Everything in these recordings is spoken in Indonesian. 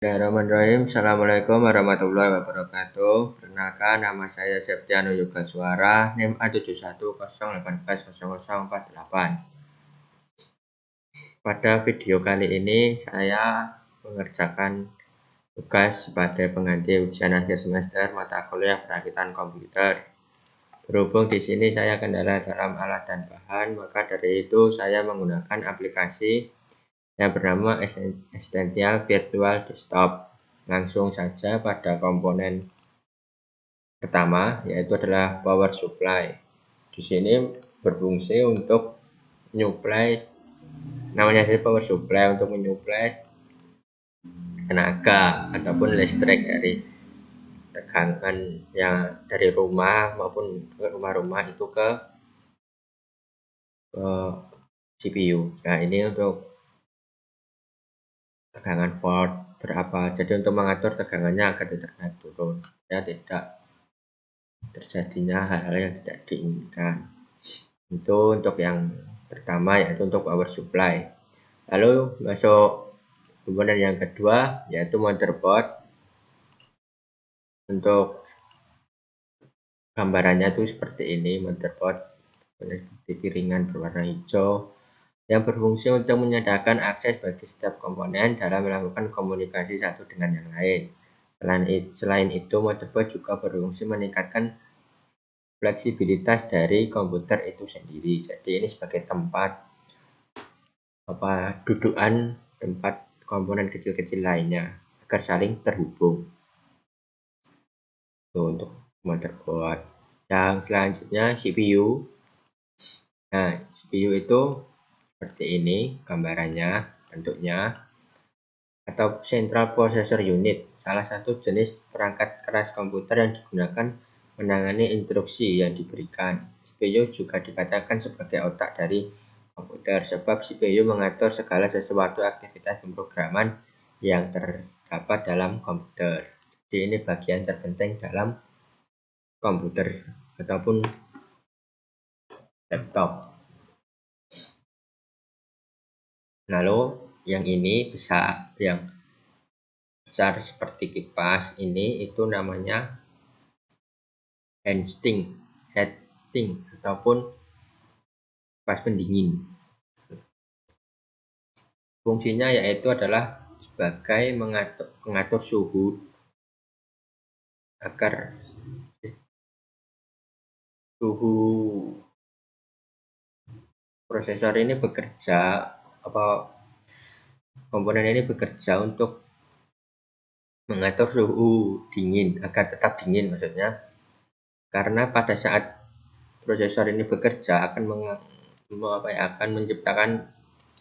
Bismillahirrahmanirrahim. Assalamualaikum warahmatullahi wabarakatuh. Perkenalkan, nama saya Septiano Yoga Suara, NIM A7108400048. Pada video kali ini saya mengerjakan tugas sebagai pengganti ujian akhir semester mata kuliah perakitan komputer. Berhubung di sini saya kendala dalam alat dan bahan, maka dari itu saya menggunakan aplikasi yang bernama Essential Virtual Desktop. Langsung saja pada komponen pertama, yaitu adalah power supply. Di sini berfungsi untuk menyuplai, namanya saja power supply, untuk menyuplai tenaga ataupun listrik dari tegangan yang dari rumah maupun ke rumah-rumah itu ke CPU. Nah, ini untuk tegangan volt berapa, jadi untuk mengatur tegangannya agar tidak naik turun, ya tidak terjadinya hal-hal yang tidak diinginkan. Itu untuk yang pertama, yaitu untuk power supply. Lalu masuk komponen yang kedua, yaitu motherboard. Untuk gambarannya itu seperti ini, motherboard seperti piringan berwarna hijau yang berfungsi untuk menyediakan akses bagi setiap komponen dalam melakukan komunikasi satu dengan yang lain. Selain itu, motherboard juga berfungsi meningkatkan fleksibilitas dari komputer itu sendiri. Jadi ini sebagai tempat dudukan tempat komponen kecil-kecil lainnya agar saling terhubung. Untuk motherboard. Yang selanjutnya CPU. Nah, CPU itu seperti ini gambarannya, bentuknya, atau Central Processor Unit, salah satu jenis perangkat keras komputer yang digunakan menangani instruksi yang diberikan. CPU juga dikatakan sebagai otak dari komputer, sebab CPU mengatur segala sesuatu aktivitas pemrograman yang terdapat dalam komputer. Jadi ini bagian terpenting dalam komputer ataupun laptop. Lalu yang ini yang besar seperti kipas ini, itu namanya heatsink ataupun kipas pendingin. Fungsinya yaitu adalah sebagai mengatur suhu agar suhu prosesor ini bekerja, komponen ini bekerja untuk mengatur suhu dingin agar tetap dingin, maksudnya karena pada saat prosesor ini bekerja akan menciptakan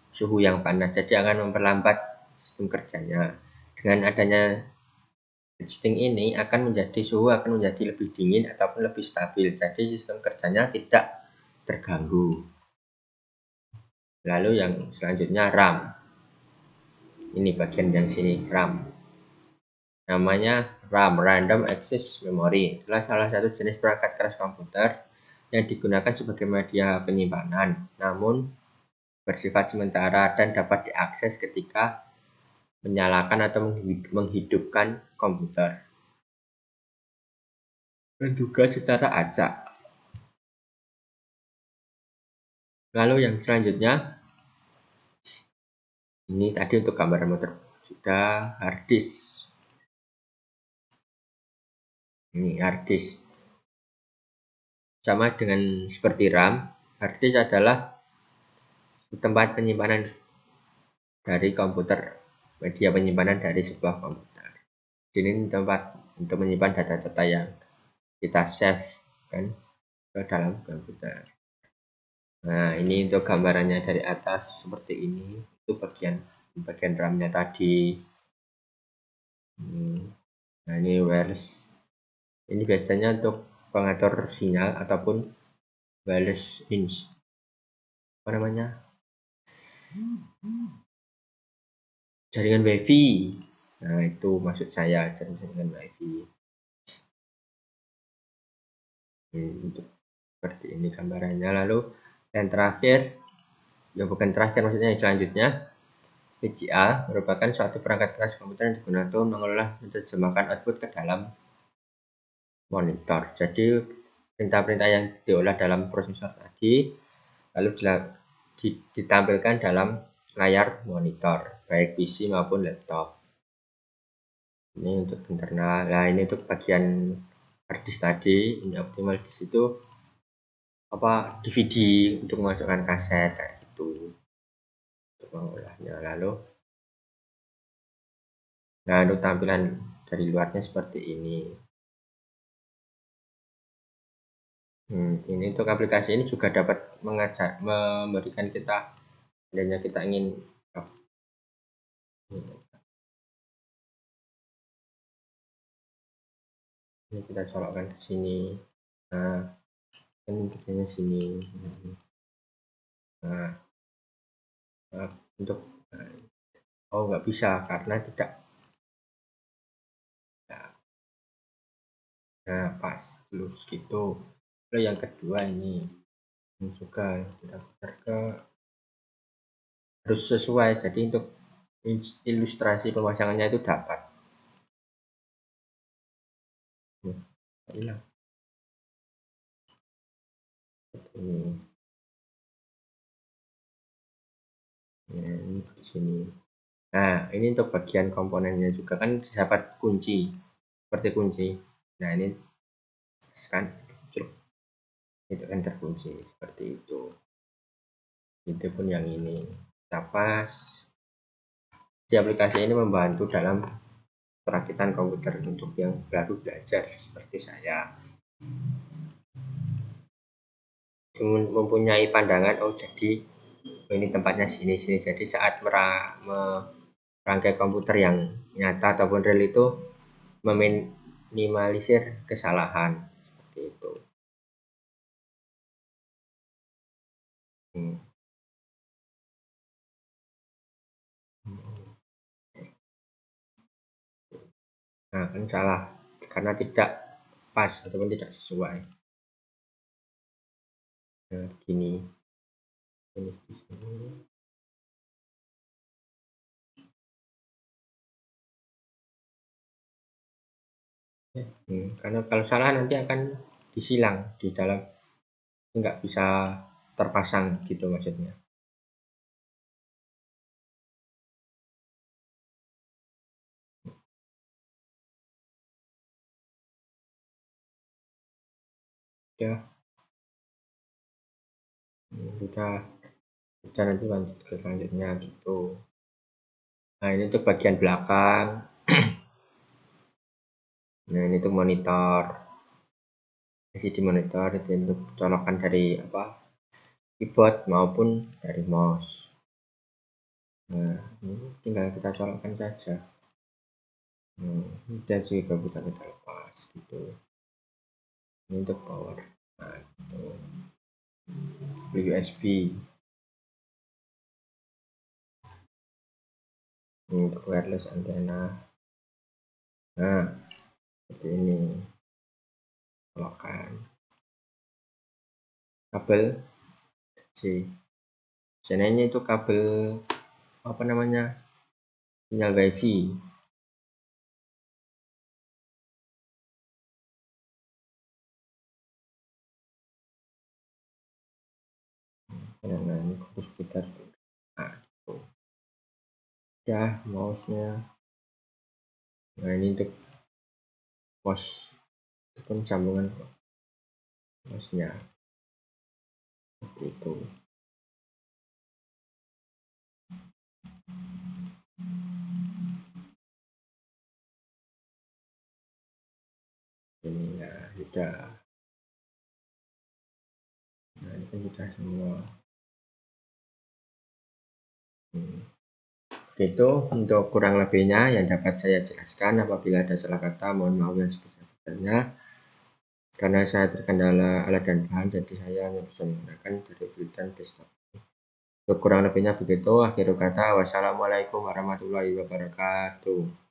suhu yang panas, jadi akan memperlambat sistem kerjanya. Dengan adanya heatsink ini suhu akan menjadi lebih dingin ataupun lebih stabil, jadi sistem kerjanya tidak terganggu. Lalu yang selanjutnya RAM. Ini bagian yang sini, RAM. Namanya RAM, Random Access Memory, adalah salah satu jenis perangkat keras komputer yang digunakan sebagai media penyimpanan, namun bersifat sementara dan dapat diakses ketika menyalakan atau menghidupkan komputer, dan juga secara acak. Lalu yang selanjutnya, ini tadi untuk gambaran motor sudah. Hard disk. Ini hard disk sama dengan seperti RAM. Hard disk adalah tempat penyimpanan dari komputer, media penyimpanan dari sebuah komputer. Ini tempat untuk menyimpan data-data yang kita save kan ke dalam komputer. Nah, ini untuk gambarannya dari atas seperti ini. Itu bagian RAM-nya tadi. Nah, ini wireless. Ini biasanya untuk pengatur sinyal ataupun wireless jaringan WiFi. Nah, itu maksud saya, jaringan WiFi. Untuk seperti ini gambarannya. Lalu yang terakhir, ya bukan terakhir, maksudnya yang selanjutnya, VGA merupakan suatu perangkat keras komputer yang digunakan untuk mengolah dan menerjemahkan output ke dalam monitor. Jadi perintah-perintah yang diolah dalam prosesor tadi lalu ditampilkan dalam layar monitor, baik PC maupun laptop. Ini untuk internal. Nah, ini untuk bagian harddisk tadi. Ini optimal disk itu DVD untuk memasukkan kaset kayak gitu untuk mengolahnya. Lalu nah, untuk tampilan dari luarnya seperti ini. Ini untuk aplikasi ini juga dapat memberikan kita adanya kita ingin ini kita colokkan ke sini. Nah, ini bikinnya sini. Nah, untuk nggak bisa karena tidak. Nah, pas terus gitu. Lalu yang kedua ini juga kita putar ke harus sesuai. Jadi untuk ilustrasi pemasangannya itu dapat. Hilang. Ini. Ini di sini. Nah, ini untuk bagian komponennya juga kan dapat kunci seperti kunci. Nah, ini kan itu kan terkunci seperti itu. Itu pun yang ini pas di aplikasi ini membantu dalam perakitan komputer untuk yang baru belajar seperti saya. Mempunyai pandangan jadi ini tempatnya sini. Jadi saat merangkai komputer yang nyata ataupun real itu meminimalisir kesalahan seperti itu. Nah, kan salah karena tidak pas ataupun tidak sesuai. Nah, begini. Ini di sini. Karena kalau salah nanti akan disilang di dalam, nggak bisa terpasang gitu maksudnya. Ya, udah nanti lanjut ke selanjutnya gitu. Nah, ini untuk bagian belakang. Nah, ini untuk monitor. di monitor itu untuk colokan dari keyboard maupun dari mouse. Nah, ini tinggal kita colokkan saja. Kita juga bisa kita lepas gitu. Ini untuk power. Nah, gitu. USB. Ini untuk wireless antena. Nah, seperti ini. Colokan kabel C. Ini itu kabel sinyal wifi. Nah, ini komputer. Nah, itu. Ya, mouse-nya. Nah, ini untuk mouse itu pun sambungan mouse-nya seperti itu. Ini ya sudah. Nah, ini kan sudah semua. Itu untuk kurang lebihnya yang dapat saya jelaskan. Apabila ada salah kata, mohon maaf yang sebesar-besarnya. Karena saya terkendala alat dan bahan, jadi saya hanya bisa menggunakan dari filter desktop. Untuk kurang lebihnya begitu. Akhir kata, wassalamualaikum warahmatullahi wabarakatuh.